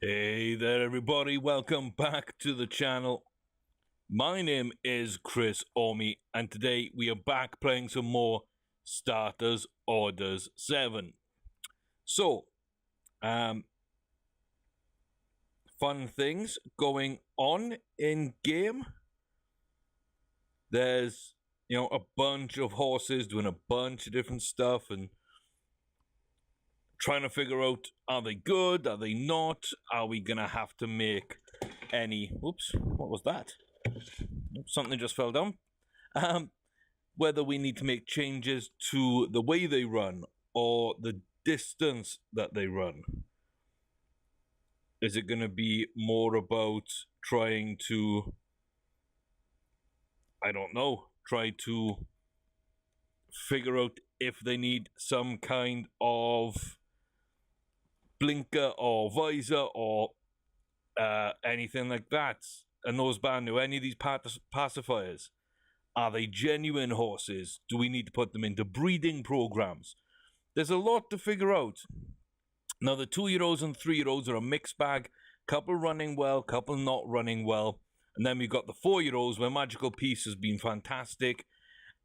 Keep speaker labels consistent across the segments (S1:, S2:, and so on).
S1: Hey there, everybody. Welcome back to the channel. My name is Chris Orme, and today we are back playing some more Starters Orders 7. So, fun things going on in game. There's, a bunch of horses doing a bunch of different stuff and trying to figure out, are they good? Are they not? Are we going to have to make any... Whoops, what was that? Something just fell down. Whether we need to make changes to the way they run or the distance that they run. Is it going to be more about trying to, I don't know, try to figure out if they need some kind of blinker or visor or anything like that? A noseband or any of these pacifiers? Are they genuine horses? Do we need to put them into breeding programs? There's a lot to figure out. Now, the 2-year-olds and 3-year-olds are a mixed bag. Couple running well, couple not running well. And then we've got the 4-year-olds where Magical Peace has been fantastic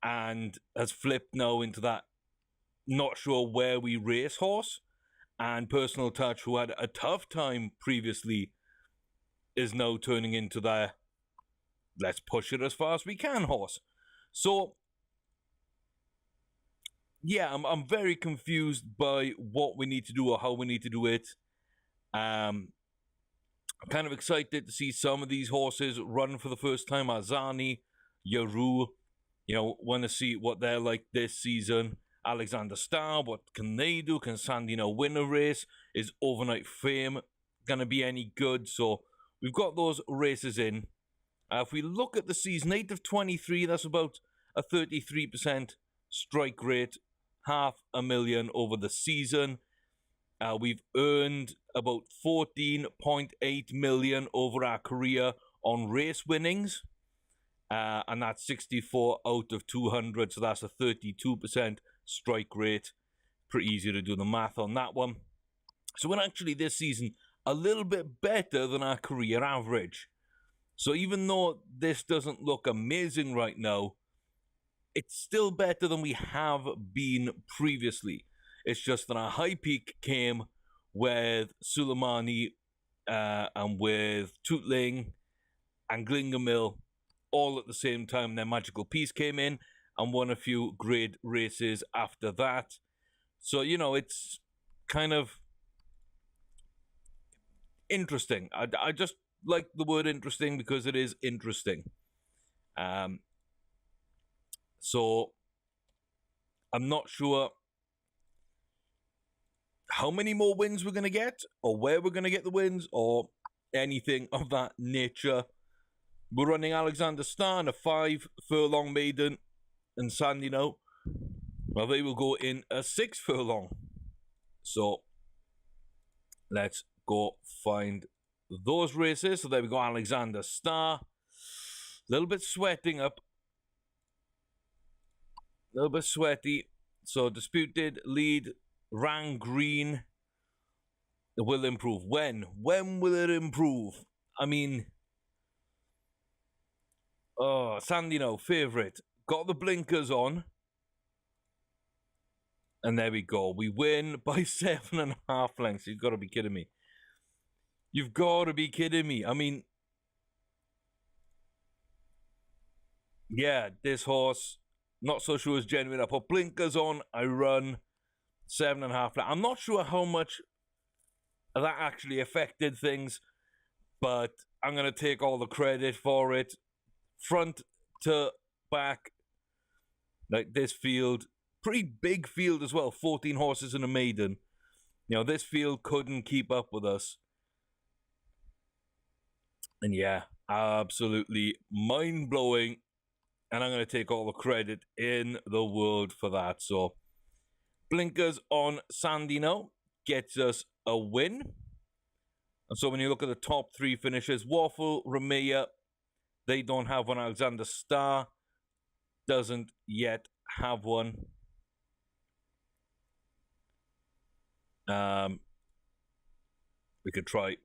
S1: and has flipped now into that not sure where we race horse. And Personal Touch, who had a tough time previously, is now turning into their let's push it as far as we can horse. So, yeah, I'm very confused by what we need to do or how we need to do it. I'm kind of excited to see some of these horses run for the first time. Azani, Yaru, want to see what they're like this season. Alexander Star, what can they do? Can Sandino win a race? Is Overnight Fame going to be any good? So we've got those races in. If we look at the season 8 of 23, that's about a 33% strike rate, $500,000 over the season. We've earned about 14.8 million over our career on race winnings, and that's 64 out of 200, so that's a 32% strike rate. Pretty easy to do the math on that one. So we're actually this season a little bit better than our career average. So even though this doesn't look amazing right now, it's still better than we have been previously. It's just that our high peak came with Suleimani and with Tootling and Glingamil all at the same time. Then Magical Peace came in and won a few great races after that. So, it's kind of interesting. I just like the word interesting because it is interesting. So I'm not sure how many more wins we're going to get or where we're going to get the wins or anything of that nature. We're running Alexander Star and a 5-furlong maiden and Sandino. Well, they will go in a 6-furlong. So let's go find those races. So there we go, Alexander Star. A little bit sweating up. A little bit sweaty. So Disputed Lead, Rang Green. It will improve. When? When will it improve? I mean, Sandino, favourite. Got the blinkers on. And there we go. We win by 7.5 lengths. You've got to be kidding me. You've got to be kidding me. I mean, yeah, this horse, not so sure is genuine. I put blinkers on. I run 7.5. I'm not sure how much that actually affected things, but I'm going to take all the credit for it. Front to back, like this field, pretty big field as well. 14 horses and a maiden. This field couldn't keep up with us. And yeah, absolutely mind-blowing. And I'm going to take all the credit in the world for that. So, blinkers on Sandino gets us a win. And so when you look at the top 3 finishers, Waffle, Ramea, they don't have one. Alexander Star doesn't yet have one. We could try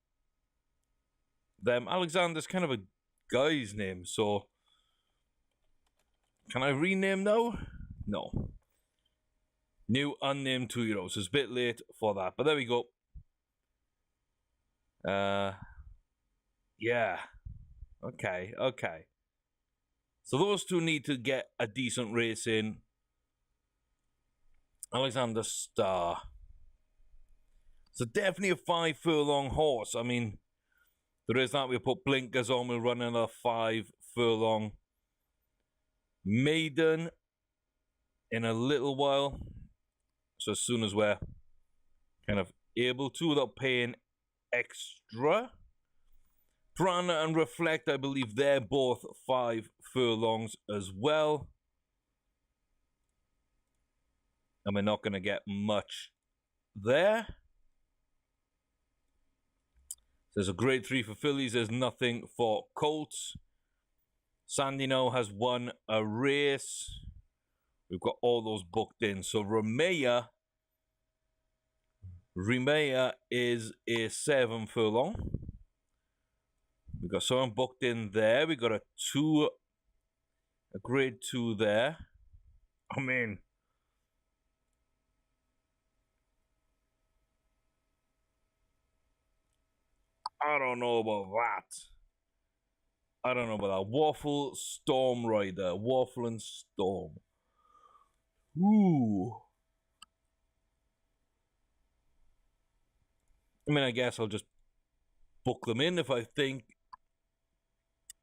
S1: them. Alexander's kind of a guy's name, so can I rename now? No. New unnamed 2-year-old. So it's a bit late for that, but there we go. Yeah. Okay. So those two need to get a decent race in. Alexander Star. So definitely a 5 furlong horse. I mean, there is that. We'll put blinkers on. We'll run another 5 furlong maiden in a little while. So as soon as we're kind of able to without paying extra. Prana and Reflect, I believe they're both 5 furlongs as well. And we're not going to get much there. There's a grade 3 for fillies. There's nothing for colts. Sandino has won a race. We've got all those booked in. So Remea is a 7 furlong. We've got someone booked in there. We got a grade 2 there. I mean, I don't know about that. Waffle Storm Rider. Waffle and Storm. Ooh. I mean, I guess I'll just book them in if I think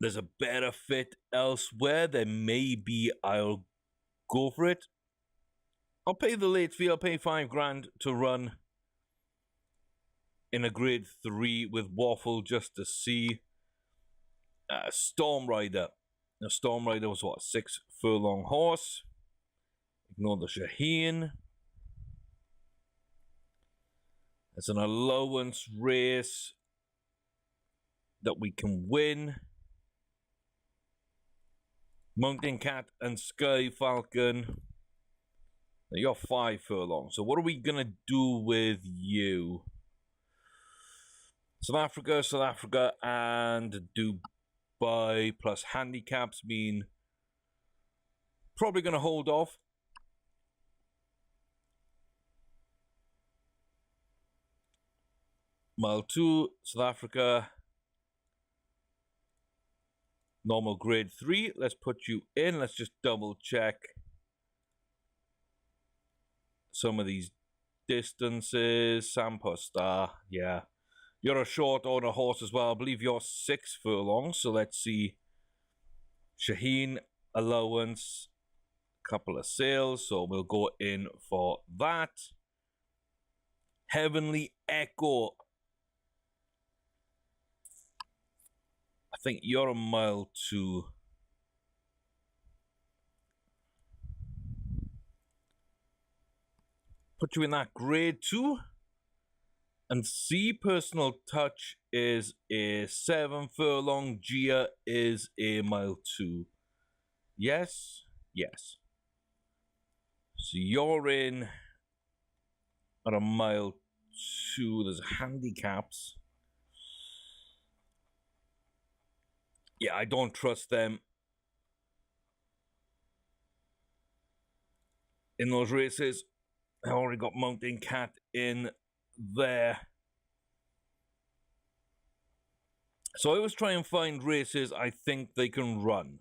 S1: there's a better fit elsewhere. Then maybe I'll go for it. I'll pay the late fee. I'll pay $5,000 to run in a grade 3 with Waffle just to see. Storm Rider. Now, Storm Rider was what, 6 furlong horse. Ignore the Shaheen. It's an allowance race that we can win. Mountain Cat and Sky Falcon. Now you're 5 furlong. So what are we going to do with you? South Africa, and Dubai plus handicaps mean probably going to hold off. Mile 2, South Africa. Normal grade 3. Let's put you in. Let's just double check some of these distances. Sampostar, yeah. You're a short order horse as well. I believe you're 6 furlongs. So let's see. Shaheen, allowance, couple of sales. So we'll go in for that. Heavenly Echo. I think you're a mile 2. Put you in that grade 2. And C, Personal Touch is a 7 furlong. Gia is a mile 2. Yes. So you're in at a mile 2. There's handicaps. Yeah, I don't trust them in those races. I already got Mountain Cat in there. So I always try and find races I think they can run.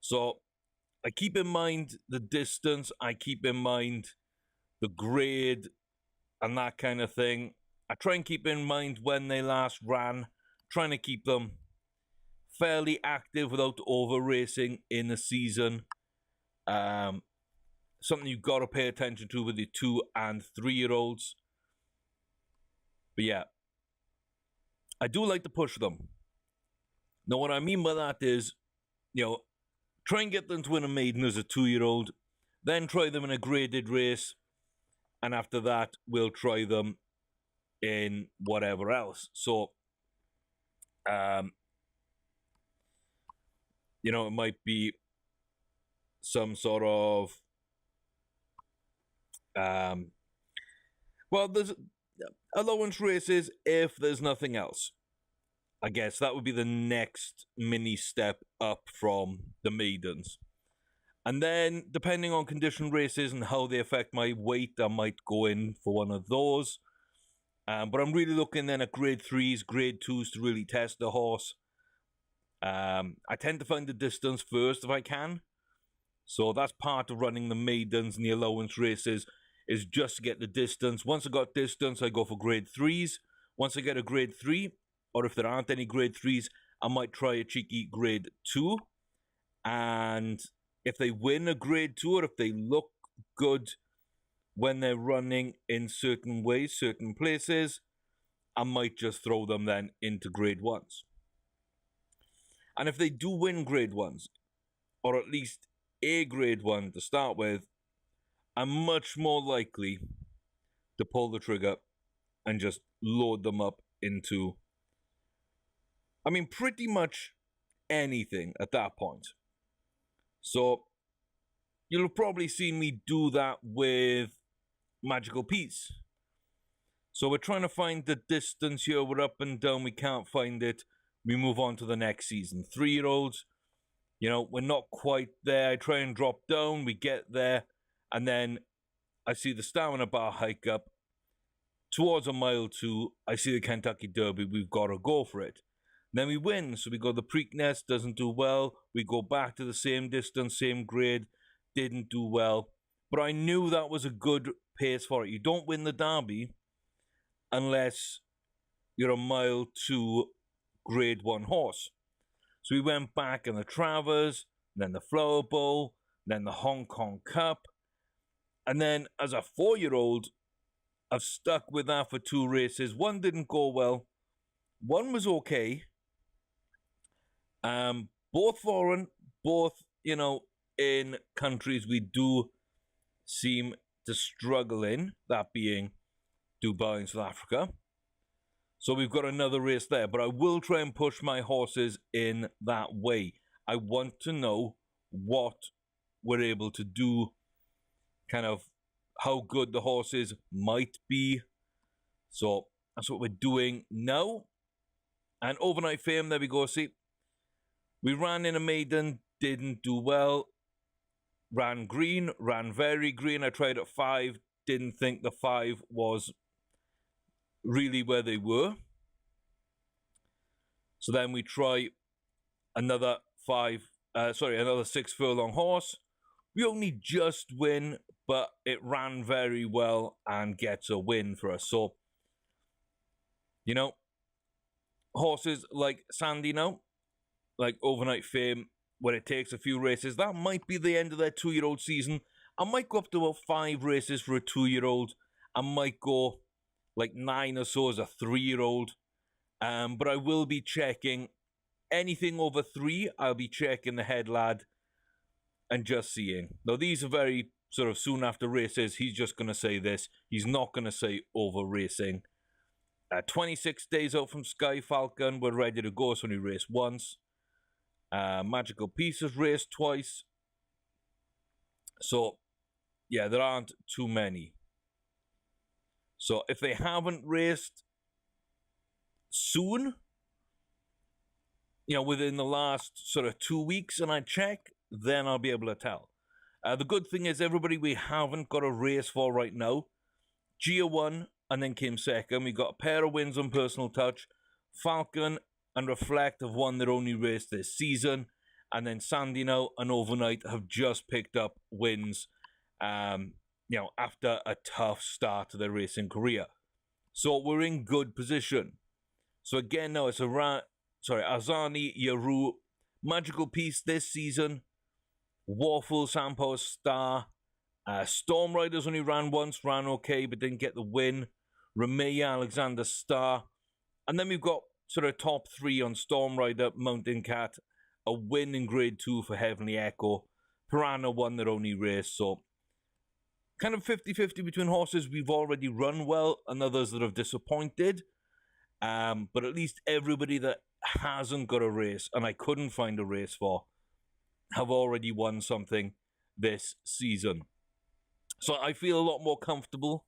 S1: So I keep in mind the distance. I keep in mind the grade and that kind of thing. I try and keep in mind when they last ran. Trying to keep them fairly active without over racing in the season. Something you've got to pay attention to with your 2 and 3-year-olds. But yeah, I do like to push them. Now, what I mean by that is, try and get them to win a maiden as a 2-year-old, then try them in a graded race, and after that, we'll try them in whatever else. So, it might be some sort of, there's allowance races if there's nothing else. I guess that would be the next mini step up from the maidens. And then, depending on condition races and how they affect my weight, I might go in for one of those. But I'm really looking then at grade 3s, grade 2s to really test the horse. I tend to find the distance first if I can. So that's part of running the maidens and the allowance races, is just to get the distance. Once I got distance, I go for grade 3s. Once I get a grade 3, or if there aren't any grade 3s, I might try a cheeky grade 2. And if they win a grade 2, or if they look good when they're running in certain ways, certain places, I might just throw them then into grade 1s. And if they do win grade 1s, or at least a grade 1 to start with, I'm much more likely to pull the trigger and just load them up into, I mean, pretty much anything at that point. So you'll have probably seen me do that with Magical Piece. So we're trying to find the distance here. We're up and down. We can't find it. We move on to the next season. 3-year-olds, you know, we're not quite there. I try and drop down. We get there. And then I see the stamina bar hike up. Towards a mile 2, I see the Kentucky Derby. We've got to go for it. Then we win. So we go the Preakness, doesn't do well. We go back to the same distance, same grade, didn't do well. But I knew that was a good pace for it. You don't win the Derby unless you're a mile 2 grade 1 horse. So we went back in the Travers, then the Flower Bowl, then the Hong Kong Cup. And then as a 4-year-old, I've stuck with that for 2 races. One didn't go well. One was okay. Both foreign, both, you know, in countries we do seem to struggle in, that being Dubai and South Africa. So we've got another race there, but I will try and push my horses in that way. I want to know what we're able to do, kind of how good the horses might be. So that's what we're doing now. And Overnight Fame, there we go. See, we ran in a maiden, didn't do well. Ran green, ran very green. I tried at 5, didn't think the 5 was really where they were. So then we try another another 6 furlong horse. We only just win, but it ran very well and gets a win for us. So, you know, horses like Sandy now, like Overnight Fame, where it takes a few races, that might be the end of their 2-year-old season. I might go up to about 5 races for a 2-year-old. I might go like 9 or so as a 3-year-old. But I will be checking anything over 3. I'll be checking the head lad and just seeing. Now, these are very sort of soon after races. He's just going to say this. He's not going to say over racing. 26 days out from Sky Falcon. We're ready to go. It's only raced once. Magical Pieces raced twice. So, yeah, there aren't too many. So, if they haven't raced soon, you know, within the last sort of 2 weeks, and I check, then I'll be able to tell. The good thing is, everybody we haven't got a race for right now, Gia won and then came second. We got a pair of wins on Personal Touch. Falcon and Reflect have won their only race this season. And then Sandy now and Overnight have just picked up wins, you know, after a tough start to their racing career. So we're in good position. So again, now it's Azani, Yaru, Magical Piece this season, Waffle, Sampower Star, Storm Riders only ran once, ran okay, but didn't get the win. Ramea, Alexander Star. And then we've got sort of top 3 on Storm Rider, Mountain Cat, a win in grade 2 for Heavenly Echo. Piranha won their only race, so kind of 50-50 between horses we've already run well and others that have disappointed. But at least everybody that hasn't got a race, and I couldn't find a race for, have already won something this season. So I feel a lot more comfortable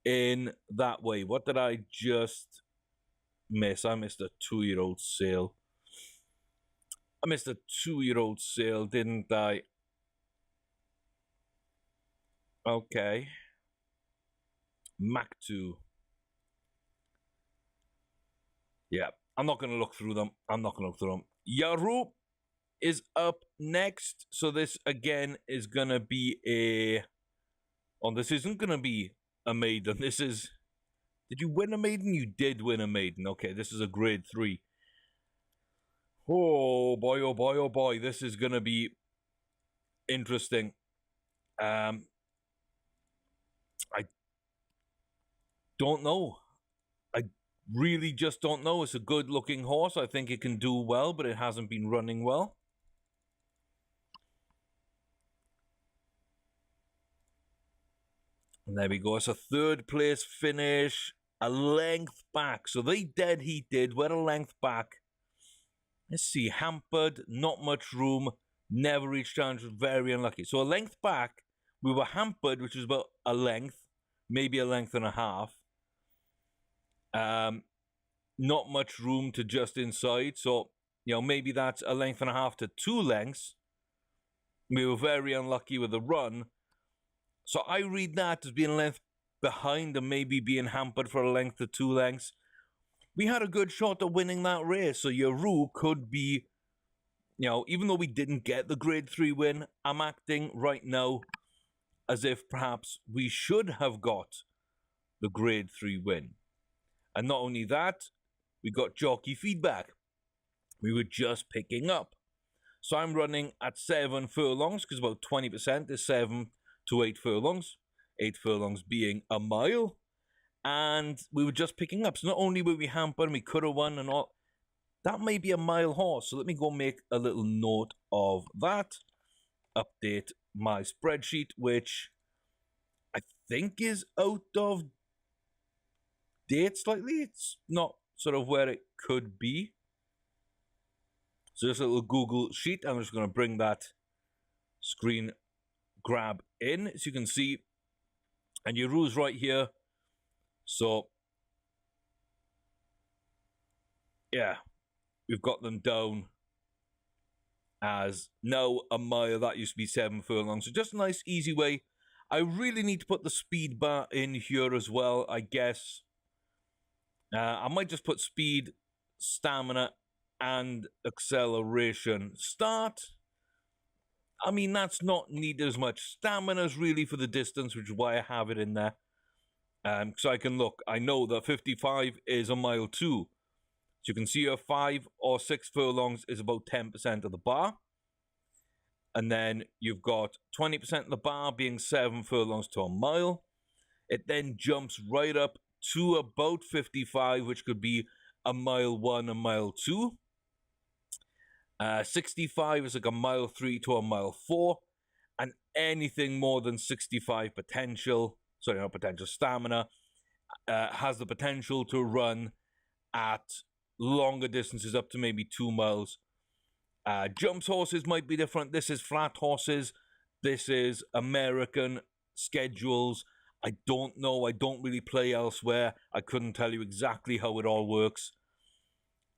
S1: in that way. What did I just miss? I missed a 2-year-old sale. I missed a 2-year-old sale, didn't I? Okay. Mac 2. Yeah, I'm not going to look through them. Yaru is up next. So this, again, is going to be a... Oh, this isn't going to be a maiden. This is... Did you win a maiden? You did win a maiden. Okay, this is a grade 3. Oh boy, oh boy, oh boy. This is going to be interesting. I don't know. I really just don't know. It's a good looking horse. I think it can do well, but it hasn't been running well. And there we go. It's a 3rd place finish. A length back. So they dead heat did. We're a length back. Let's see. Hampered. Not much room. Never reached challenge. Very unlucky. So a length back. We were hampered, which is about a length. Maybe a length and a half. Not much room to just inside. So, you know, maybe that's a length and a half to 2 lengths. We were very unlucky with the run. So I read that as being a length behind and maybe being hampered for a length to 2 lengths. We had a good shot at winning that race. So Yaru could be, you know, even though we didn't get the grade 3 win, I'm acting right now as if perhaps we should have got the grade 3 win. And not only that, we got jockey feedback. We were just picking up. So I'm running at 7 furlongs, because about 20% is 7 to 8 furlongs. 8 furlongs being a mile. And we were just picking up. So not only were we hampered and we could have won and all, that may be a mile horse. So let me go make a little note of that. Update my spreadsheet, which I think is out of date slightly. It's not sort of where it could be. So just a little Google sheet. I'm just going to bring that screen grab in, as you can see. And your rules right here. So, yeah, we've got them down as now a mile. That used to be 7 furlongs. So just a nice, easy way. I really need to put the speed bar in here as well, I guess. I might just put speed, stamina, and acceleration. Start. I mean, that's not needed as much. Stamina's really for the distance, which is why I have it in there. So I can look. I know that 55 is a mile 2. So you can see here 5 or 6 furlongs is about 10% of the bar. And then you've got 20% of the bar being 7 furlongs to a mile. It then jumps right up to about 55, which could be a mile 1, a mile 2. 65 is like a mile 3 to a mile 4. And anything more than 65 potential, sorry, not potential, stamina, has the potential to run at longer distances up to maybe 2 miles. Jumps horses might be different. This is flat horses. This is American schedules. I don't know. I don't really play elsewhere. I couldn't tell you exactly how it all works.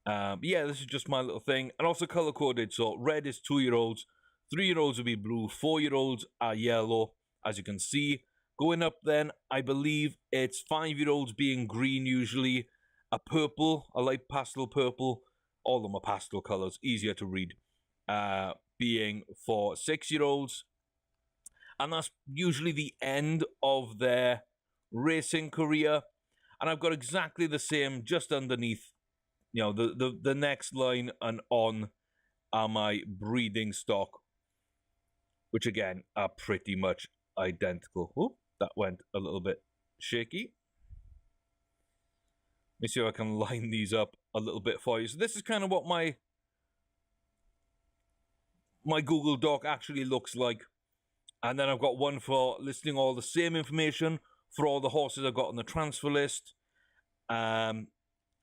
S1: But yeah, this is just my little thing. And also color-coded. So red is 2-year-olds. 3-year-olds will be blue. 4-year-olds are yellow, as you can see. Going up then, I believe it's 5-year-olds being green usually. A purple, a light pastel purple. All of them are pastel colors, easier to read. Being for 6-year-olds. And that's usually the end of their racing career. And I've got exactly the same just underneath. You know, the next line and on are my breeding stock, which again are pretty much identical. Oh, that went a little bit shaky. Let me see if I can line these up a little bit for you. So this is kind of what my Google Doc actually looks like. And then I've got one for listing all the same information for all the horses I've got on the transfer list.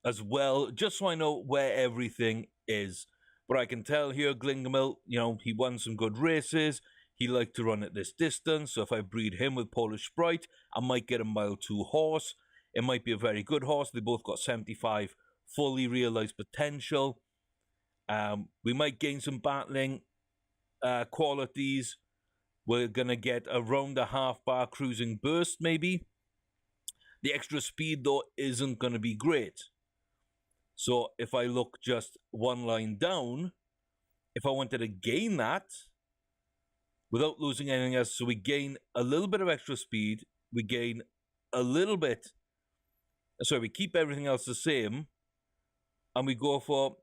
S1: As well, just so I know where everything is. But I can tell here, Glingamil, you know, he won some good races. He liked to run at this distance. So if I breed him with Polish Sprite, I might get a mile 2 horse. It might be a very good horse. They both got 75 fully realized potential. We might gain some battling qualities. We're going to get around a half bar cruising burst, maybe. The extra speed, though, isn't going to be great. So if I look just one line down, if I wanted to gain that without losing anything else, so we gain a little bit of extra speed, we gain a little bit, sorry, we keep everything else the same, and we go for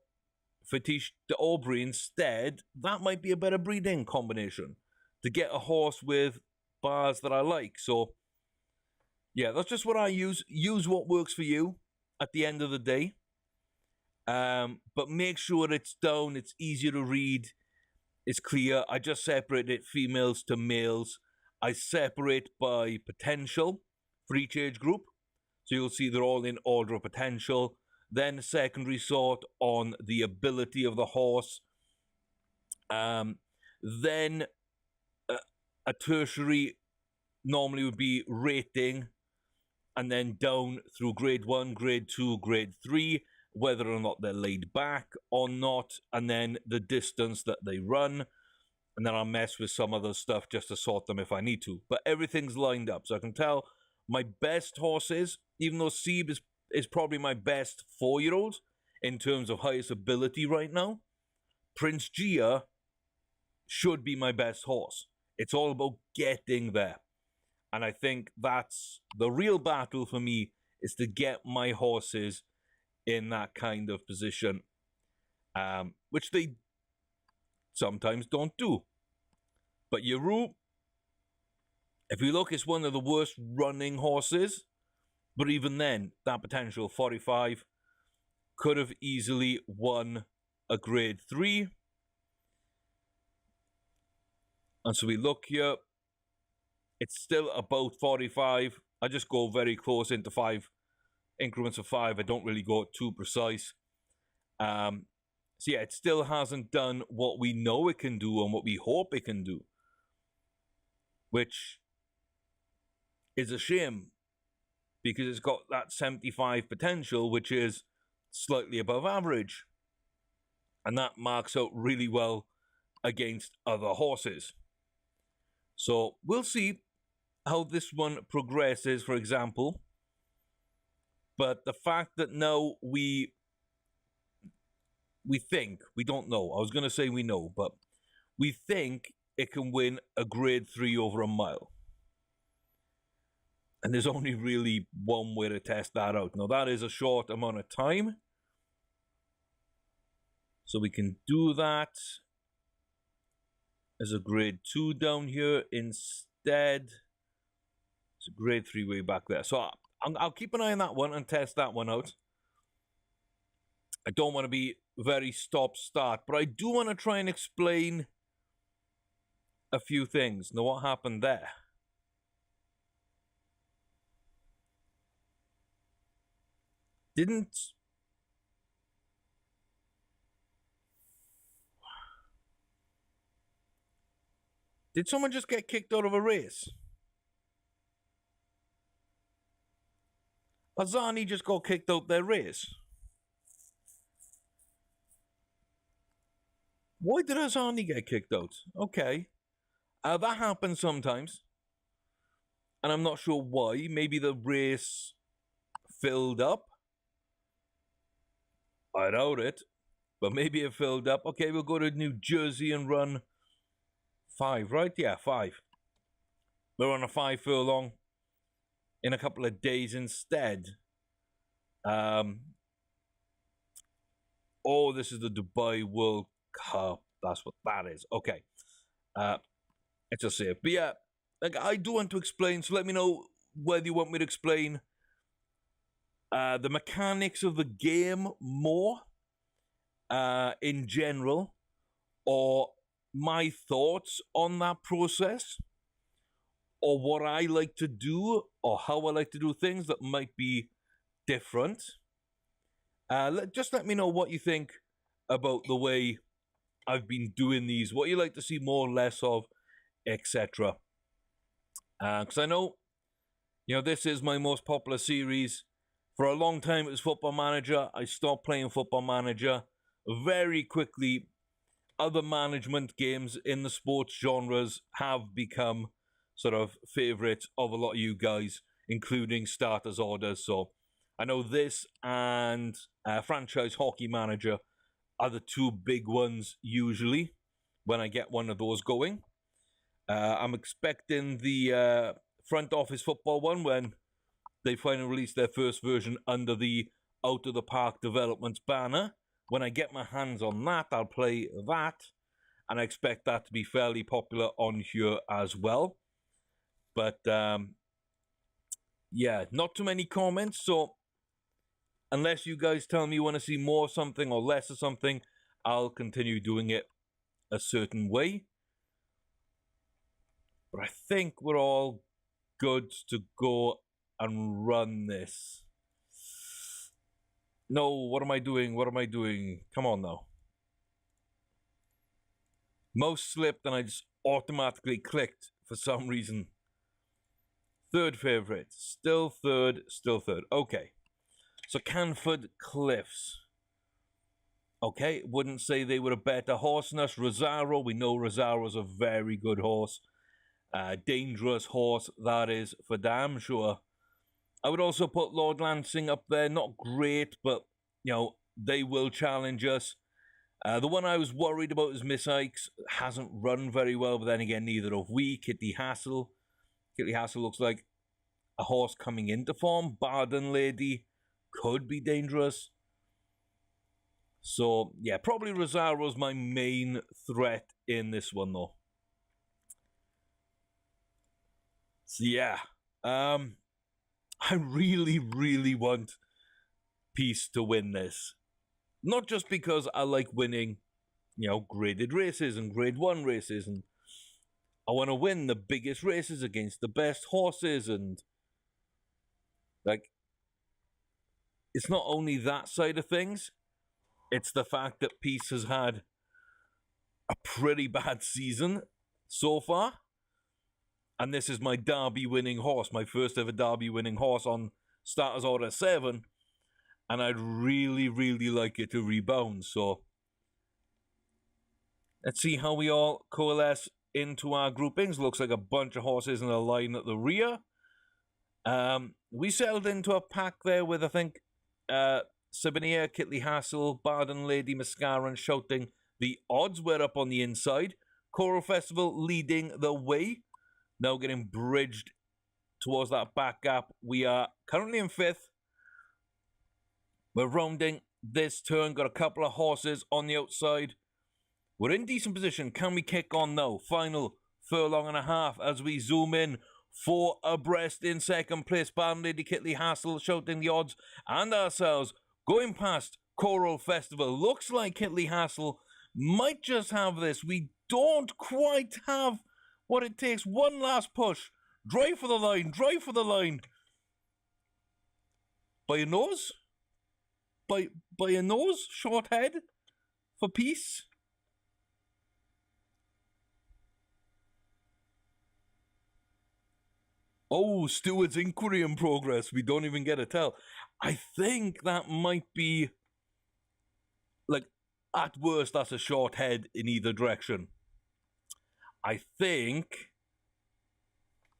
S1: Fetish de Aubrey instead, that might be a better breeding combination to get a horse with bars that I like. So yeah, that's just what I use. Use what works for you at the end of the day. But make sure it's down, it's easier to read, it's clear. I just separated females to males. I separate by potential for each age group. So you'll see they're all in order of potential. Then secondary sort on the ability of the horse. Then a tertiary normally would be rating, and then down through grade 1, grade 2, grade 3, whether or not they're laid back or not, and then the distance that they run. And then I'll mess with some other stuff just to sort them if I need to. But everything's lined up, so I can tell my best horses, even though Seeb is probably my best 4-year-old in terms of highest ability right now, Prince Gia should be my best horse. It's all about getting there. And I think that's the real battle for me, is to get my horses in that kind of position, which they sometimes don't do. But Yeru, if you look, it's one of the worst running horses. But even then, that potential 45 could have easily won a grade 3. And so we look here, it's still about 45. I just go very close into 5 increments of 5. I don't really go too precise. So yeah, it still hasn't done what we know it can do and what we hope it can do, which is a shame, because it's got that 75 potential, which is slightly above average. And that marks out really well against other horses. So we'll see how this one progresses, for example. But the fact that now we think, we don't know. I was going to say we know, but we think it can win a grade 3 over a mile. And there's only really one way to test that out. Now, that is a short amount of time. So we can do that as a grade 2 down here instead. It's a grade 3 way back there. So I'll keep an eye on that one and test that one out. I don't want to be very stop-start, but I do want to try and explain a few things. Now, what happened there? Did someone just get kicked out of a race? Azani just got kicked out their race. Why did Azani get kicked out? Okay. That happens sometimes. And I'm not sure why. Maybe the race filled up. I doubt it. But maybe it filled up. Okay, we'll go to New Jersey and run 5, right? Yeah, 5. We're on a 5 furlong in a couple of days instead. Oh, this is the Dubai World Cup. That's what that is. Okay. Let's just say it. But yeah, like, I do want to explain, so let me know whether you want me to explain the mechanics of the game more in general, or my thoughts on that process, or what I like to do, or how I like to do things that might be different. Just let me know what you think about the way I've been doing these, what you like to see more or less of, etc. Because I know, this is my most popular series. For a long time, it was Football Manager. I stopped playing Football Manager. Very quickly, other management games in the sports genres have become sort of favorites of a lot of you guys, including starters orders. So I know this and Franchise Hockey Manager are the two big ones usually when I get one of those going. I'm expecting the Front Office Football one when they finally release their first version under the Out of the Park Developments banner. When I get my hands on that, I'll play that, and I expect that to be fairly popular on here as well. But yeah, not too many comments, so unless you guys tell me you want to see more of something or less of something, I'll continue doing it a certain way. But I think we're all good to go and run this. No, what am I doing? What am I doing? Come on now. Mouse slipped and I just automatically clicked for some reason. Third favorite. Still third, still third. Okay. So Canford Cliffs. Okay, wouldn't say they were a better horse than us. Rosario, we know Rosario's a very good horse. Dangerous horse, that is for damn sure. I would also put Lord Lansing up there. Not great, but, you know, they will challenge us. The one I was worried about is Miss Ikes. Hasn't run very well, but then again, neither have we. Kitty Hassel. Kitty Hassel looks like a horse coming into form. Barden Lady could be dangerous. So, yeah, probably Rosario's my main threat in this one, though. So, yeah. I really, really want Peace to win this. Not just because I like winning, you know, graded races and grade 1 races, and I want to win the biggest races against the best horses, and like, it's not only that side of things, it's the fact that Peace has had a pretty bad season so far. And this is my Derby winning horse, my first ever Derby winning horse on Starters Order 7. And I'd really, really like it to rebound. So let's see how we all coalesce into our groupings. Looks like a bunch of horses in a line at the rear. We settled into a pack there with, I think, Sabinia, Kitley Hassel, Barden Lady, Mascara, and Shouting. The odds were up on the inside. Choral Festival leading the way. Now getting bridged towards that back gap. We are currently in 5th. We're rounding this turn. Got a couple of horses on the outside. We're in decent position. Can we kick on now? Final furlong and a half as we zoom in. 4 abreast in second place. Barden Lady, Kitley Hassel Shouting the odds. And ourselves going past Choral Festival. Looks like Kitley Hassel might just have this. We don't quite have what it takes. One last push. Drive for the line. Drive for the line. By a nose? By a nose? Short head? For Peace? Oh, Steward's inquiry in progress. We don't even get a tell. I think that might be, like, at worst, that's a short head in either direction. I think...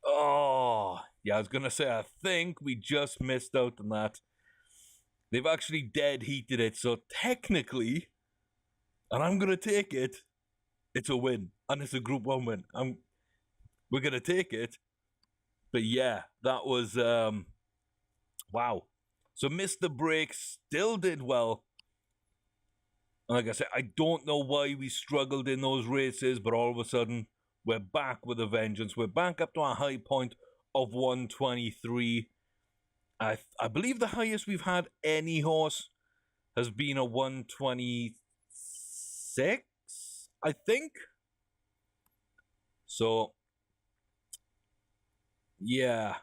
S1: Oh, yeah, I was going to say, I think we just missed out on that. They've actually dead heated it, so technically, and I'm going to take it, it's a win. And it's a Group 1 win. We're going to take it. But yeah, that was, wow. So missed the break, still did well. And like I said, I don't know why we struggled in those races, but all of a sudden, we're back with a vengeance. We're back up to our high point of 123. I believe the highest we've had any horse has been a 126, I think. So, yeah.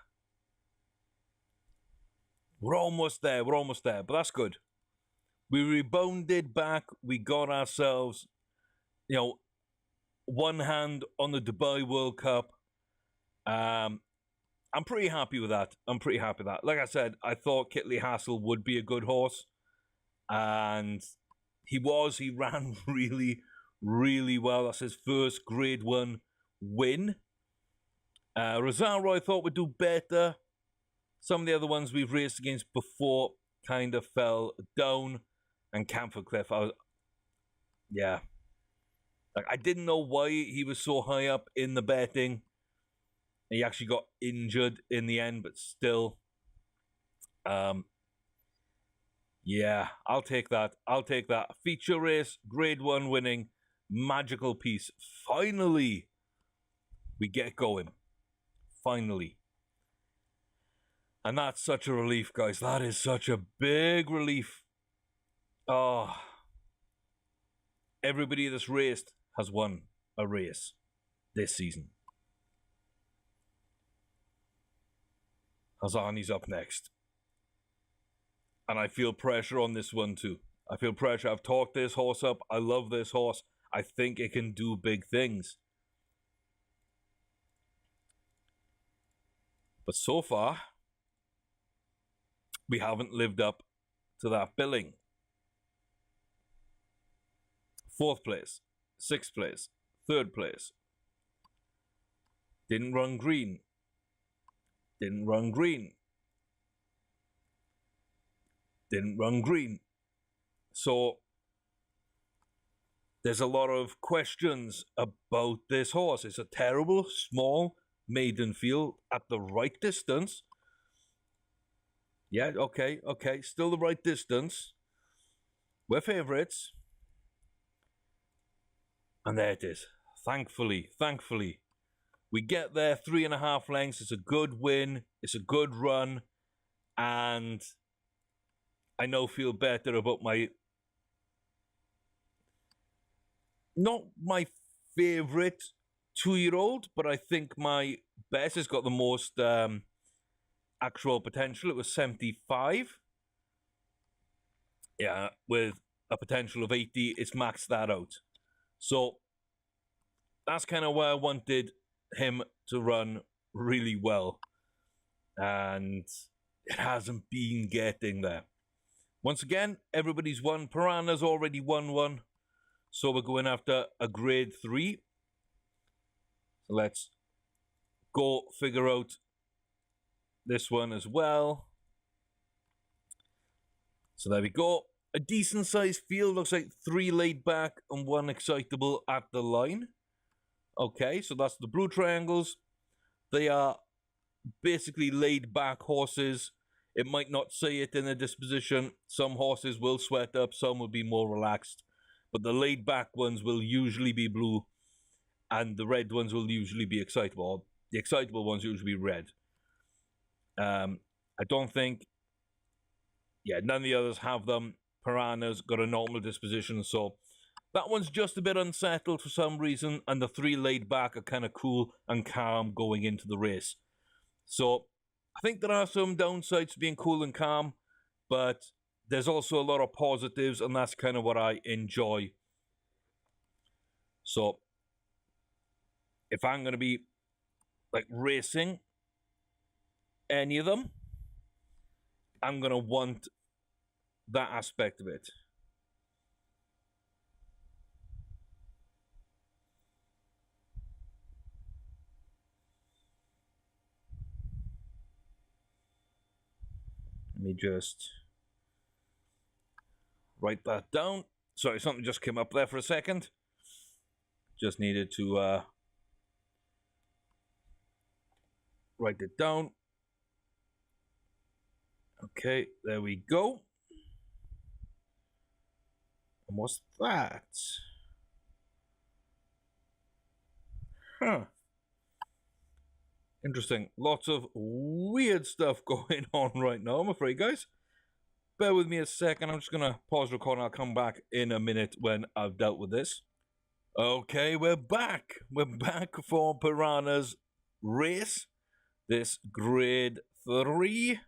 S1: We're almost there, but that's good. We rebounded back, we got ourselves, you know, one hand on the Dubai World Cup. I'm pretty happy with that. I'm pretty happy with that. Like I said, I thought Kitley Hassel would be a good horse, and he was. He ran really, really well. That's his first Grade 1 win. Rosario I thought would do better. Some of the other ones we've raced against before kind of fell down. And Camphor Cliff, yeah. Like, I didn't know why he was so high up in the betting. He actually got injured in the end, but still. Yeah, I'll take that. I'll take that. Feature race, Grade 1 winning, magical piece. Finally, we get going. Finally. And that's such a relief, guys. That is such a big relief. Oh. Everybody that's raced has won a race this season. Hazani's up next. And I feel pressure on this one too. I feel pressure. I've talked this horse up. I love this horse. I think it can do big things. But so far, we haven't lived up to that billing. 4th place, 6th place, 3rd place. Didn't run green. Didn't run green. Didn't run green. So there's a lot of questions about this horse. It's a terrible, small maiden field at the right distance. Yeah, okay. Still the right distance. We're favourites. And there it is. Thankfully. We get there 3.5 lengths. It's a good win. It's a good run. And I now feel better about not my favourite 2-year-old, but I think my best has got the most actual potential. It was 75. Yeah, with a potential of 80, it's maxed that out. So that's kind of where I wanted him to run really well. And it hasn't been getting there. Once again, everybody's won. Piranha's already won one. So we're going after a Grade 3. So let's go figure out this one as well. So there we go. A decent sized field. Looks like 3 laid back and 1 excitable at the line. Okay, so that's the blue triangles. They are basically laid back horses. It might not say it in the disposition. Some horses will sweat up, some will be more relaxed. But the laid back ones will usually be blue, and the red ones will usually be excitable. The excitable ones usually be red. I don't think, none of the others have them. Piranha's got a normal disposition, so that one's just a bit unsettled for some reason, and the 3 laid back are kind of cool and calm going into the race. So I think there are some downsides to being cool and calm, but there's also a lot of positives, and that's kind of what I enjoy. So if I'm going to be like racing any of them, I'm going to want that aspect of it. Let me just write that down. Sorry, something just came up there for a second. Just needed to write it down. Okay, there we go. And what's that? Huh. Interesting. Lots of weird stuff going on right now, I'm afraid, guys. Bear with me a second. I'm just going to pause recording. I'll come back in a minute when I've dealt with this. Okay, we're back. We're back for Piranha's race. This Grade 3.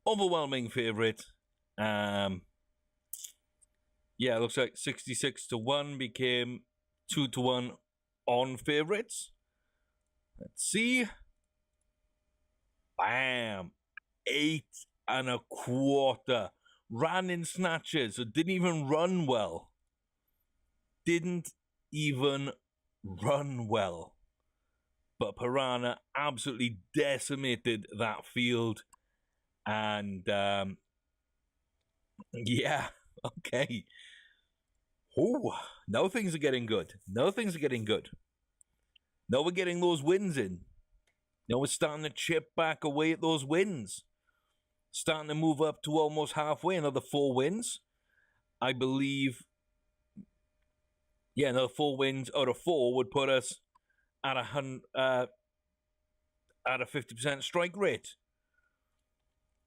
S1: Overwhelming favourite. Yeah, it looks like 66-1 became 2-1 on favourites. Let's see. Bam! 8.25. Ran in snatches, so didn't even run well. Didn't even run well. But Piranha absolutely decimated that field. And, yeah, okay. Oh, now things are getting good. Now things are getting good. Now we're getting those wins in. Now we're starting to chip back away at those wins. Starting to move up to almost halfway. Another 4 wins. I believe, yeah, another 4 wins out of 4 would put us at a 50% strike rate.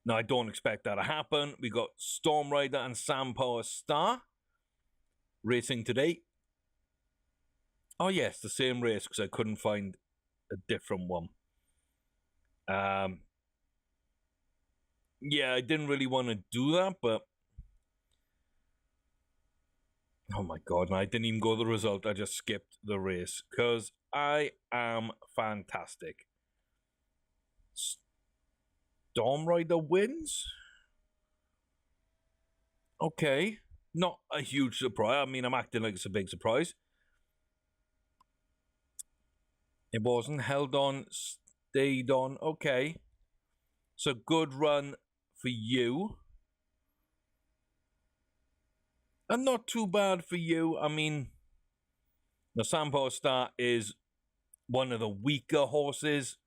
S1: Now, I don't expect that to happen. We got Storm Rider and Sam Power Star racing today. Oh, yes, the same race because I couldn't find a different one. Yeah, I didn't really want to do that, but oh my god, I didn't even go to the result. I just skipped the race because I am fantastic. Storm Rider wins? Okay. Not a huge surprise. I mean, I'm acting like it's a big surprise. It wasn't held on, stayed on. Okay. So good run for you. And not too bad for you. I mean, the Sampo Star is one of the weaker horses.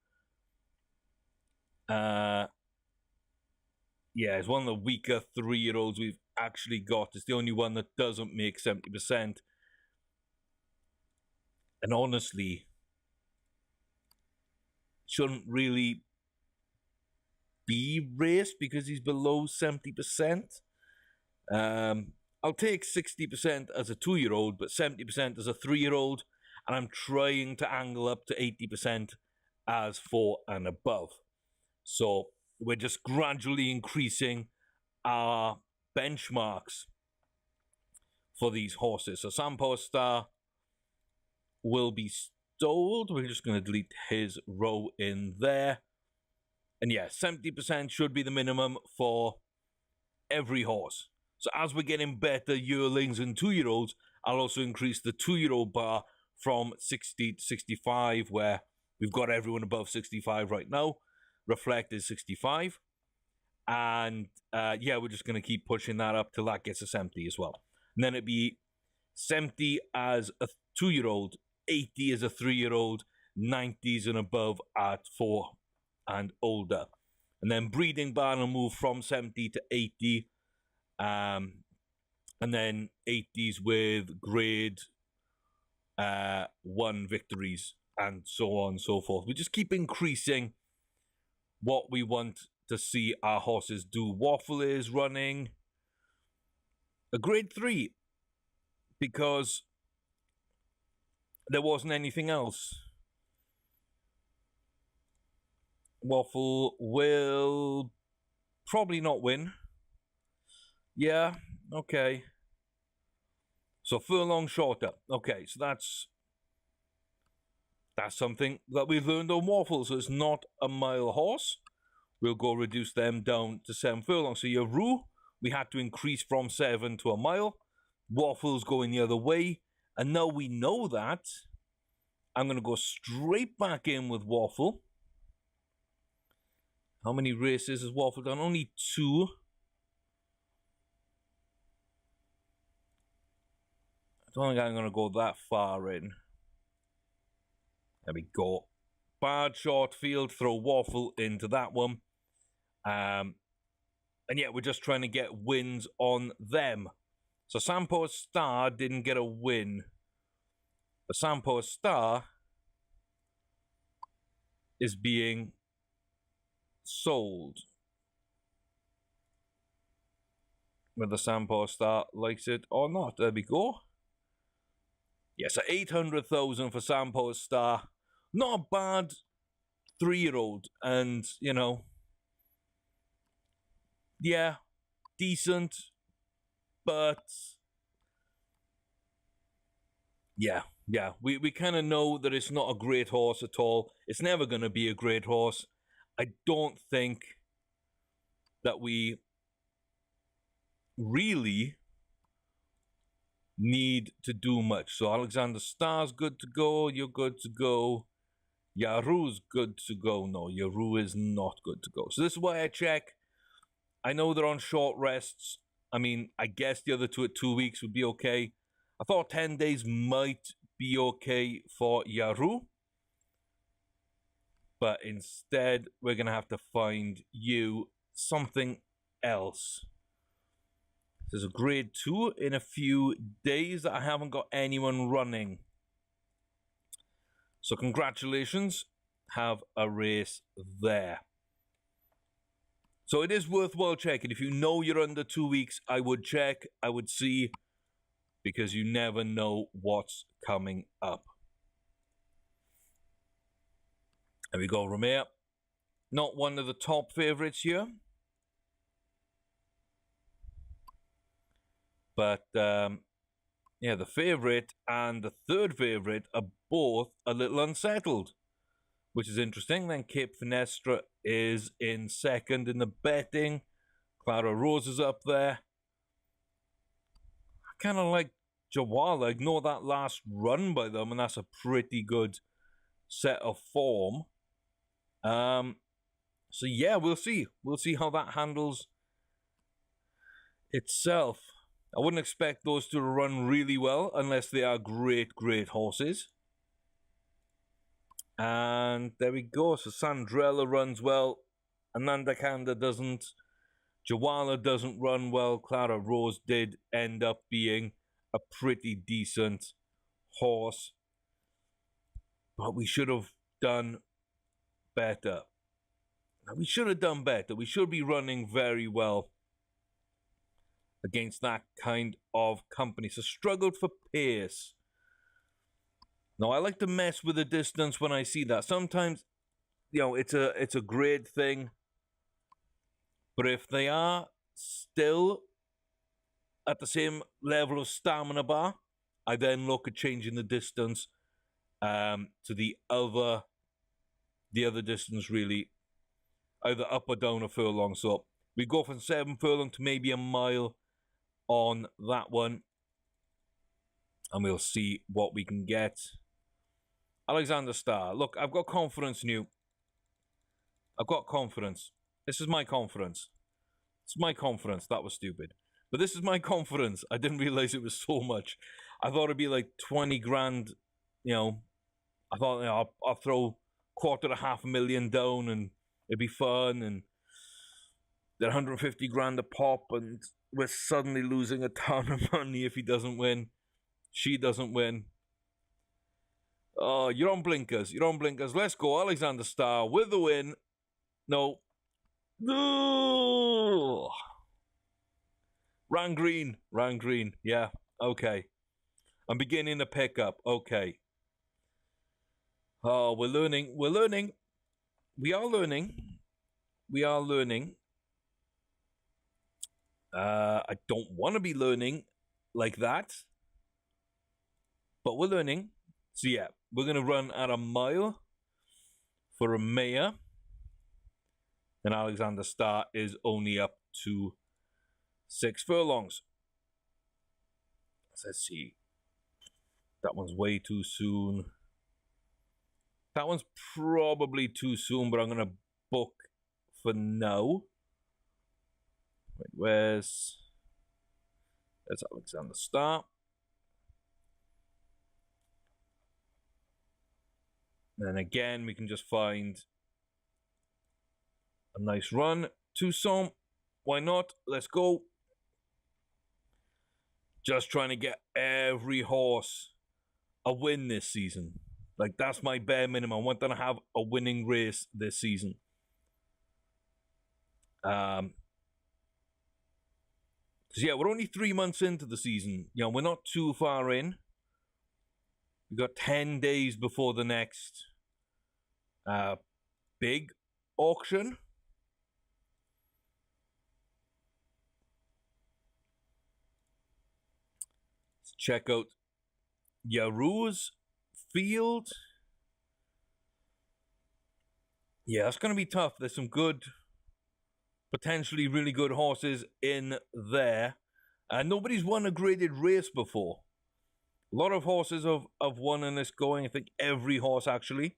S1: Yeah, it's one of the weaker 3-year-olds we've actually got. It's the only one that doesn't make 70%. And honestly, shouldn't really be raced because he's below 70%. I'll take 60% as a 2-year-old, but 70% as a 3-year-old. And I'm trying to angle up to 80% as 4 and above. So we're just gradually increasing our benchmarks for these horses. So Sampo Star will be stalled. We're just going to delete his row in there. And yeah, 70% should be the minimum for every horse. So as we're getting better yearlings and 2-year-olds, I'll also increase the 2-year-old bar from 60 to 65, where we've got everyone above 65 right now. Reflect is 65. And yeah, we're just going to keep pushing that up till that gets to 70 as well. And then it'd be 70 as a 2-year-old, 80 as a 3-year-old, 90s and above at 4 and older. And then breeding barn will move from 70 to 80. And then 80s with grade 1 victories and so on and so forth. We just keep increasing what we want to see our horses do. Waffle is running a grade 3 because there wasn't anything else. Waffle will probably not win. Yeah, okay. So furlong shorter. Okay, so that's something that we've learned on Waffle. So it's not a mile horse. We'll go reduce them down to 7 furlongs. So your Roo, we had to increase from 7 to a mile. Waffle's going the other way. And now we know that, I'm going to go straight back in with Waffle. How many races has Waffle done? Only 2. I don't think I'm going to go that far in. There we go. Bad short field, throw Waffle into that one. And yeah, we're just trying to get wins on them. So Sampo Star didn't get a win. But Sampo Star is being sold. Whether Sampo Star likes it or not. There we go. Yeah, so 800,000 for Sampo Star. Not a bad 3-year-old. And, you know, yeah, decent. But yeah, we kind of know that it's not a great horse at all. It's never going to be a great horse. I don't think that we really need to do much. So Alexander Star's good to go. You're good to go. Yaru's good to go. No, Yaru is not good to go. So this is why I check. I know they're on short rests. I mean, I guess the other two at 2 weeks would be okay. I thought 10 days might be okay for Yaru. But instead, we're going to have to find you something else. There's a grade 2 in a few days that I haven't got anyone running. So congratulations, have a race there. So it is worthwhile checking. If you know you're under 2 weeks, I would check, I would see, because you never know what's coming up. There we go, Romeo. Not one of the top favorites here. But, yeah, the favorite and the third favorite are both a little unsettled, which is interesting. Then Cape Finestra is in second in the betting. Clara Rose is up there. I kind of like Jawala. Ignore that last run by them, and that's a pretty good set of form. So yeah, we'll see. We'll see how that handles itself. I wouldn't expect those two to run really well unless they are great, great horses. And there we go. So Sandrella runs well. Ananda Kanda doesn't. Jawala doesn't run well. Clara Rose did end up being a pretty decent horse. But we should have done better. We should have done better. We should be running very well against that kind of company. So struggled for pace. Now, I like to mess with the distance when I see that. Sometimes, you know, it's a great thing. But if they are still at the same level of stamina bar, I then look at changing the distance to the other distance, really. Either up or down a furlong. So we go from 7 furlong to maybe a mile on that one. And we'll see what we can get. Alexander Starr. Look, I've got confidence in you. I've got confidence. This is my confidence. It's my confidence. That was stupid. But this is my confidence. I didn't realize it was so much. I thought it'd be like 20 grand, you know. I thought, you know, I'll throw $250,000 down and it'd be fun, and they're 150 grand a pop, and we're suddenly losing a ton of money if he doesn't win. She doesn't win. Oh, you're on blinkers. You're on blinkers. Let's go. Alexander Starr with the win. No. No. Ran green. Ran green. Yeah. Okay. I'm beginning to pick up. Okay. Oh, we're learning. We're learning. We are learning. We are learning. I don't want to be learning like that. But we're learning. So yeah, we're going to run at a mile for a mayor. And Alexander Starr is only up to 6 furlongs. Let's see. That one's way too soon. That one's probably too soon, but I'm going to book for now. Wait, there's Alexander Starr. And again, we can just find a nice run. Tucson, why not? Let's go. Just trying to get every horse a win this season. Like, that's my bare minimum. I want them to have a winning race this season. Because, yeah, we're only 3 months into the season. You know, we're not too far in. We've got 10 days before the next big auction. Let's check out Yaru's field. Yeah, it's going to be tough. There's some good, potentially really good horses in there. And nobody's won a graded race before. A lot of horses have won in this going. I think every horse actually.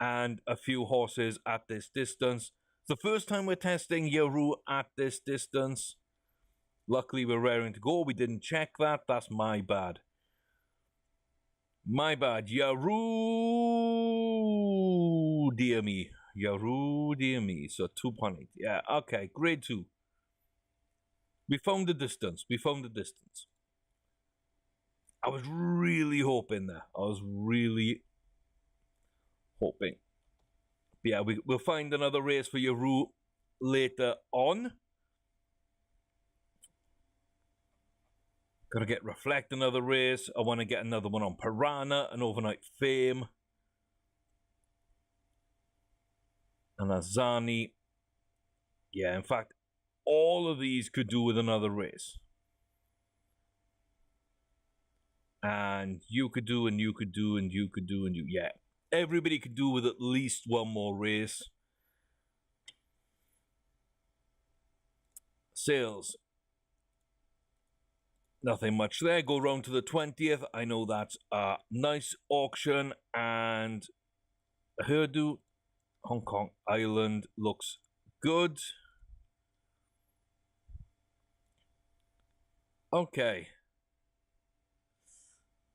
S1: And a few horses at this distance. It's the first time we're testing Yaru at this distance. Luckily, we're raring to go. We didn't check that. That's my bad. My bad. Yaru, dear me. Yaru, dear me. So 2.8. Yeah, okay. Grade 2. We found the distance. We found the distance. I was really hoping there. I was really hoping. But yeah, we'll find another race for Yaru later on. Gonna get Reflect another race. I want to get another one on Piranha, an Overnight Fame. And Azani. Yeah, in fact, all of these could do with another race. And you could do, and you could do, and you could do, and you. Yeah. Everybody could do with at least one more race. Sales. Nothing much there. Go round to the 20th. I know that's a nice auction. And Herdu, Hong Kong Island looks good. Okay.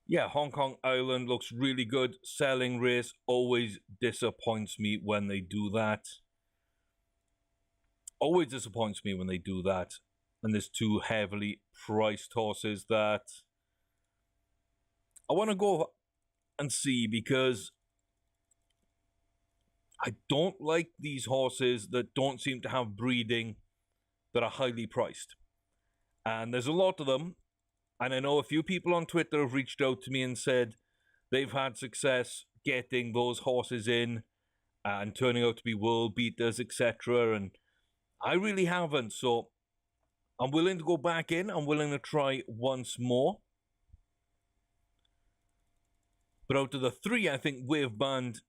S1: Yeah, Hong Kong Island looks really good. Selling race always disappoints me when they do that. Always disappoints me when they do that. And there's two heavily priced horses that I want to go and see, because I don't like these horses that don't seem to have breeding that are highly priced. And there's a lot of them. And I know a few people on Twitter have reached out to me and said they've had success getting those horses in and turning out to be world beaters, etc. And I really haven't. So I'm willing to go back in. I'm willing to try once more. But out of the three, I think Wave Band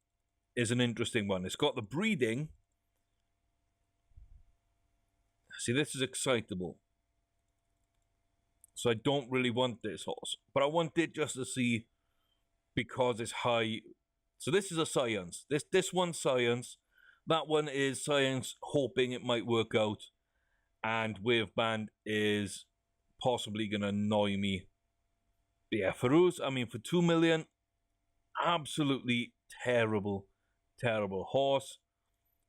S1: is an interesting one. It's got the breeding. See, this is excitable. So I don't really want this horse. But I want it just to see, because it's high. So this is a science. This one's science. That one is science, hoping it might work out. And Wave Band is possibly going to annoy me. But yeah, Farouz, I mean, for 2 million, absolutely terrible, terrible horse.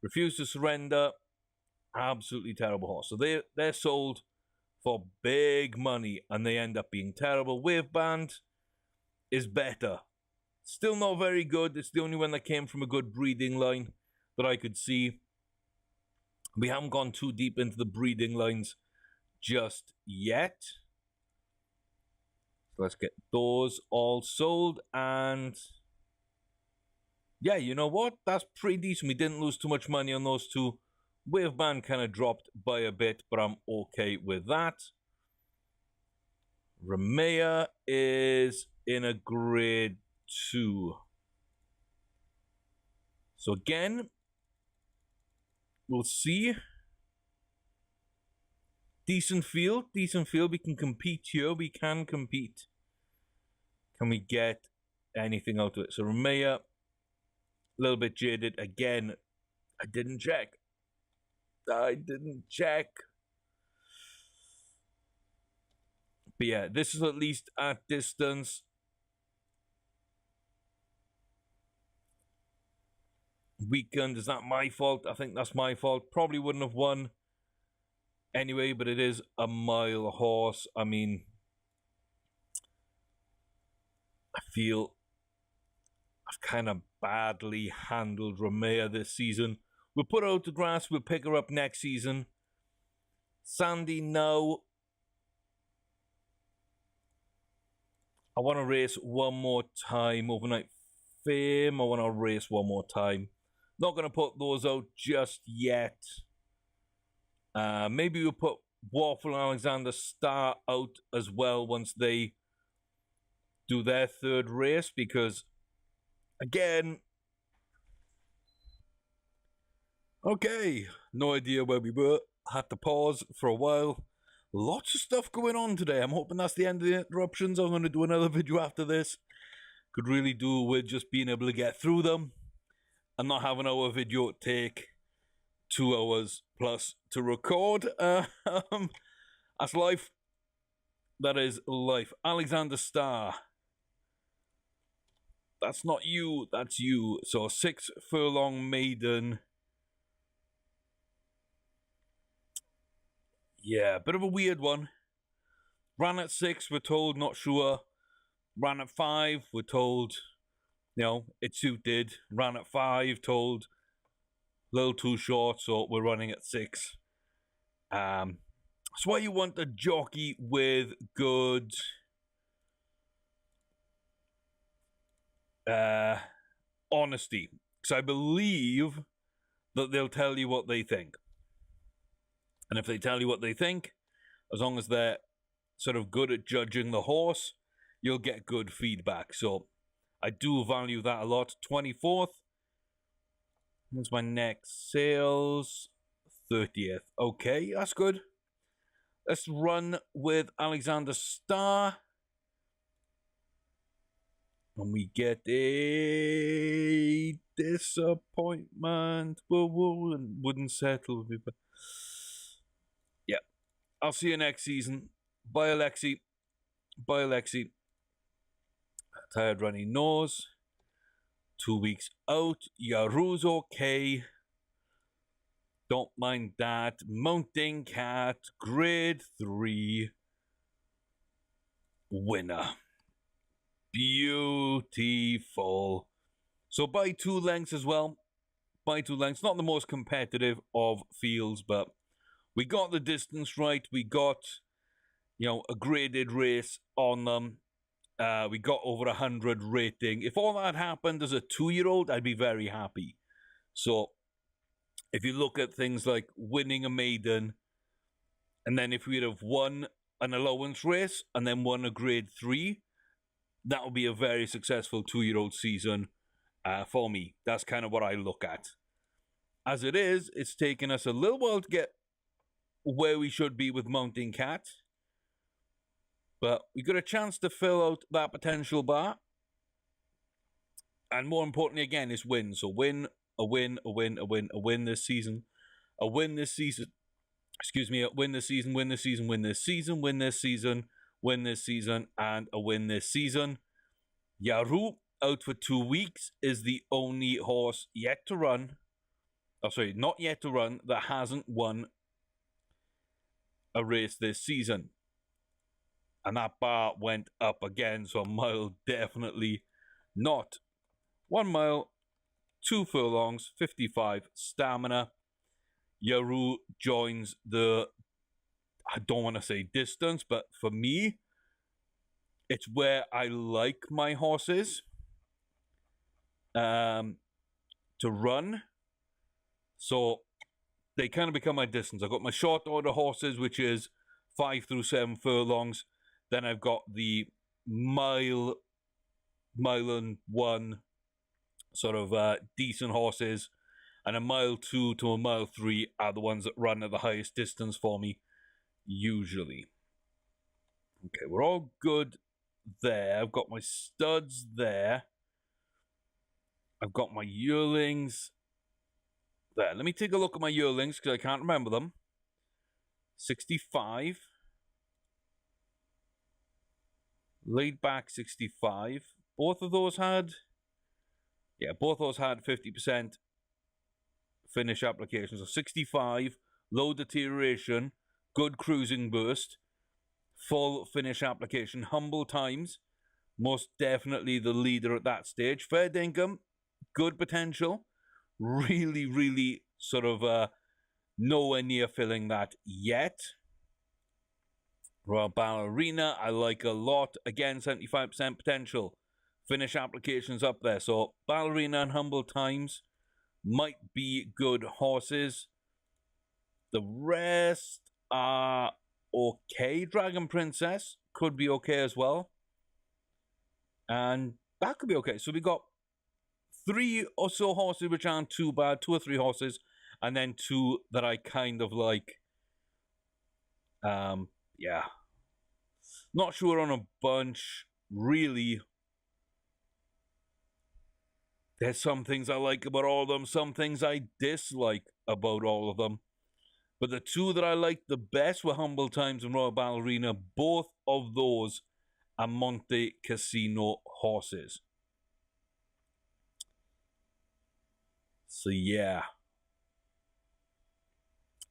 S1: Refuse to Surrender, absolutely terrible horse. So they're sold for big money, and they end up being terrible. Wave Band is better. Still not very good. It's the only one that came from a good breeding line that I could see. We haven't gone too deep into the breeding lines just yet. So let's get those all sold. And yeah, you know what? That's pretty decent. We didn't lose too much money on those two. Wave Band kind of dropped by a bit, but I'm okay with that. Ramea is in a grade 2. So again, we'll see. Decent field. We can compete here. We can compete. Can we get anything out of it? So Ramea, a little bit jaded. Again, I didn't check. But yeah, this is at least at distance. Weekend, is that my fault? I think that's my fault. Probably wouldn't have won anyway, but it is a mile horse. I mean, I feel I've kind of badly handled Ramea this season. We'll put her out to grass. We'll pick her up next season. Sandy, no. I want to race one more time. Overnight Fame, I want to race one more time. Not going to put those out just yet. Maybe we'll put Waffle and Alexander Star out as well once they do their third race, because, again, Okay, no idea where we were. Had to pause for a while. Lots of stuff going on today. I'm hoping that's the end of the interruptions. I'm going to do another video after this. Could really do with just being able to get through them and not having our video take 2 hours plus to record. That's life. That is life. Alexander Starr. That's not you, that's you. So 6 furlong maiden. Yeah, bit of a weird one. Ran at 6, we're told, not sure. Ran at 5, we're told, you know, it suited. Ran at 5, told, a little too short, so we're running at 6. That's why you want a jockey with good honesty. Because I believe that they'll tell you what they think. And if they tell you what they think, as long as they're sort of good at judging the horse, you'll get good feedback. So I do value that a lot. 24th. When's my next sales? 30th. Okay, that's good. Let's run with Alexander Starr. And we get a disappointment. Wouldn't settle with me. Yeah. I'll see you next season. Bye, Alexi. Bye, Alexi. Tired runny nose. 2 weeks out. Yaru's okay. Don't mind that. Mountain Cat. Grade 3. Winner. Beautiful. So by 2 lengths as well. By 2 lengths. Not the most competitive of fields, but we got the distance right. We got, you know, a graded race on them. We got over 100 rating. If all that happened as a 2-year-old, I'd be very happy. So if you look at things like winning a maiden, and then if we'd have won an allowance race and then won a grade 3, that would be a very successful 2-year-old season for me. That's kind of what I look at. As it is, it's taken us a little while to get where we should be with Mountain Cat. But we got a chance to fill out that potential bar. And more importantly, again, is win. So win, a win, a win, a win, a win this season. A win this season. Excuse me, a win this season, win this season, win this season, win this season, win this season, and a win this season. Yaru, out for 2 weeks, is the only horse yet to run. Oh, sorry, not yet to run, that hasn't won a race this season. And that bar went up again, so a mile definitely not. 1 mile, 2 furlongs, 55 stamina. Yaru joins the, I don't want to say distance, but for me, it's where I like my horses to run. So they kind of become my distance. I've got my short order horses, which is 5 through 7 furlongs. Then I've got the mile and 1 sort of decent horses. And a mile 2 to a mile 3 are the ones that run at the highest distance for me, usually. Okay, we're all good there. I've got my studs there. I've got my yearlings there. Let me take a look at my yearlings because I can't remember them. 65. Laid back 65. Both of those had... Yeah, both of those had 50% finish applications. So 65, low deterioration, good cruising burst, full finish application, humble times. Most definitely the leader at that stage. Fair dinkum, good potential. Really, really sort of nowhere near filling that yet. Royal Ballerina, I like a lot. Again, 75% potential. Finish applications up there. So Ballerina and Humble Times might be good horses. The rest are okay. Dragon Princess could be okay as well. And that could be okay. So we got 3 or so horses which aren't too bad. 2 or 3 horses. and then 2 that I kind of like. Yeah. Not sure on a bunch, really. There's some things I like about all of them, some things I dislike about all of them. But the 2 that I liked the best were Humble Times and Royal Ballerina. Both of those are Monte Casino horses. So yeah.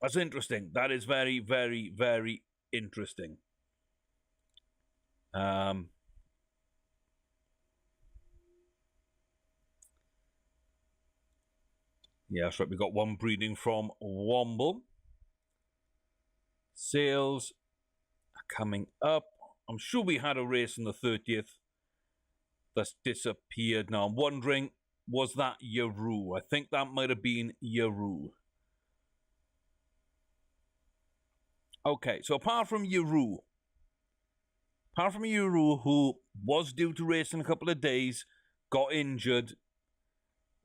S1: That's interesting. That is very, very, very interesting. Yeah, that's right. We got one breeding from Womble. Sales are coming up. I'm sure we had a race on the 30th that's disappeared. Now I'm wondering, was that Yaru? I think that might have been Yaru. Okay, so apart from Yaru, who was due to race in a couple of days, got injured,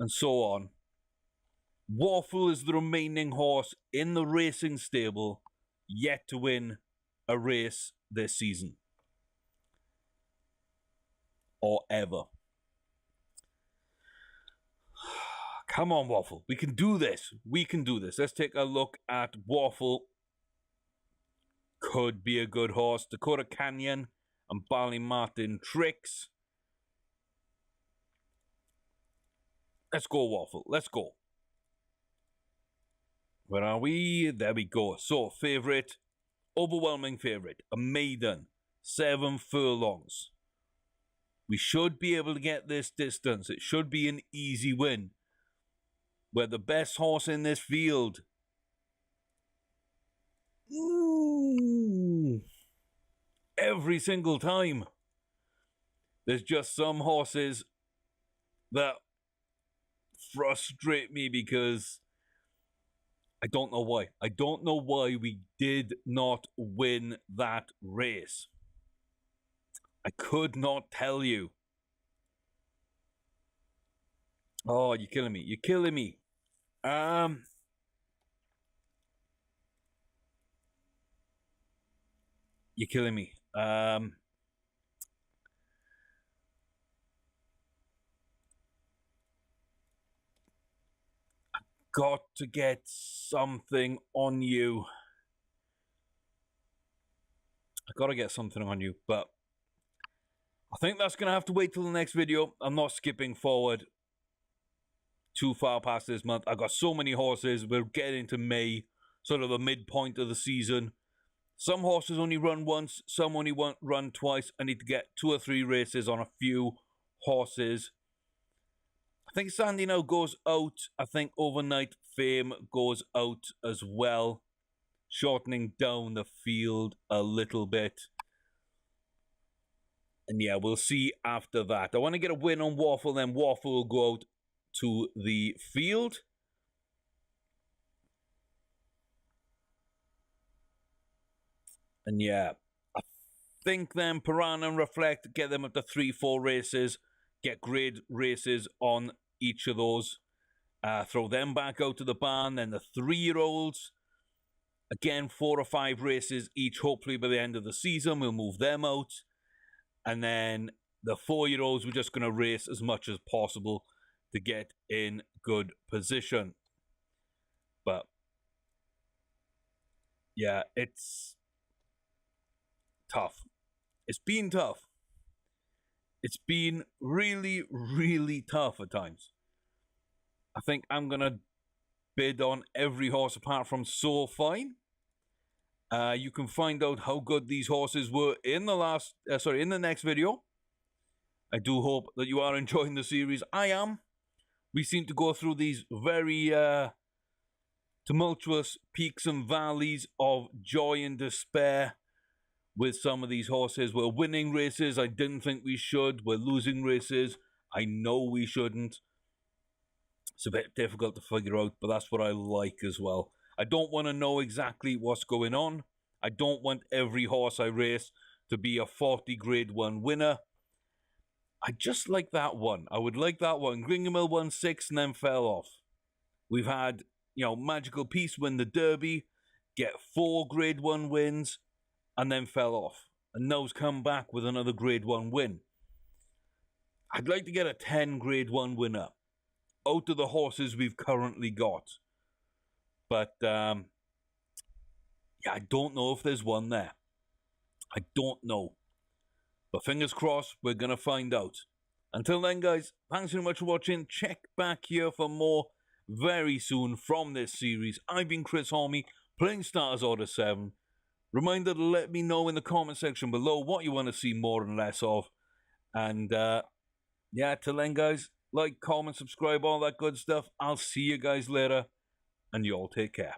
S1: and so on, Waffle is the remaining horse in the racing stable yet to win a race this season. Or ever. Come on, Waffle. We can do this. We can do this. Let's take a look at Waffle. Could be a good horse. Dakota Canyon and Ballymartin Tricks. Let's go, Waffle. Let's go. Where are we? There we go. So, favourite. Overwhelming favourite. A maiden. 7 furlongs. We should be able to get this distance. It should be an easy win. We're the best horse in this field. Every single time. There's just some horses that frustrate me because I don't know why. I don't know why we did not win that race. I could not tell you. Oh, you're killing me. You're killing me. You're killing me. Got to get something on you. I gotta get something on you, but I think that's gonna have to wait till the next video. I'm not skipping forward too far past this month. I got so many horses. We're getting to May, sort of the midpoint of the season. Some horses only run once, some only run twice. I need to get 2 or 3 races on a few horses. I think Sandy now goes out. I think Overnight Fame goes out as well, shortening down the field a little bit. And yeah, we'll see after that. I want to get a win on Waffle, then Waffle will go out to the field. And yeah, I think then Piranha and Reflect, get them up to 3-4 races, get grade races on each of those. Throw them back out to the barn. Then the 3-year-olds, again, 4 or 5 races each. Hopefully by the end of the season, we'll move them out. And then the 4-year-olds, we're just going to race as much as possible to get in good position. But yeah, it's tough. It's been tough. It's been really, really tough at times. I think I'm going to bid on every horse apart from So Fine. You can find out how good these horses were in the next video. I do hope that you are enjoying the series. I am. We seem to go through these very tumultuous peaks and valleys of joy and despair with some of these horses. We're winning races I didn't think we should. We're losing races I know we shouldn't. It's a bit difficult to figure out, but that's what I like as well. I don't want to know exactly what's going on. I don't want every horse I race to be a 40 grade 1 winner. I just like that one. I would like that one. Gringamil won 6 and then fell off. We've had Magical Piece win the Derby, get 4 Grade 1 wins, and then fell off. And now's come back with another Grade 1 win. I'd like to get a 10 Grade 1 winner out of the horses we've currently got. But, I don't know if there's one there. I don't know. But fingers crossed, we're going to find out. Until then, guys, thanks very much for watching. Check back here for more very soon from this series. I've been Chris Holme, playing Stars Order 7. Reminder to let me know in the comment section below what you want to see more and less of. And, till then, guys, like, comment, subscribe, all that good stuff. I'll see you guys later, and you all take care.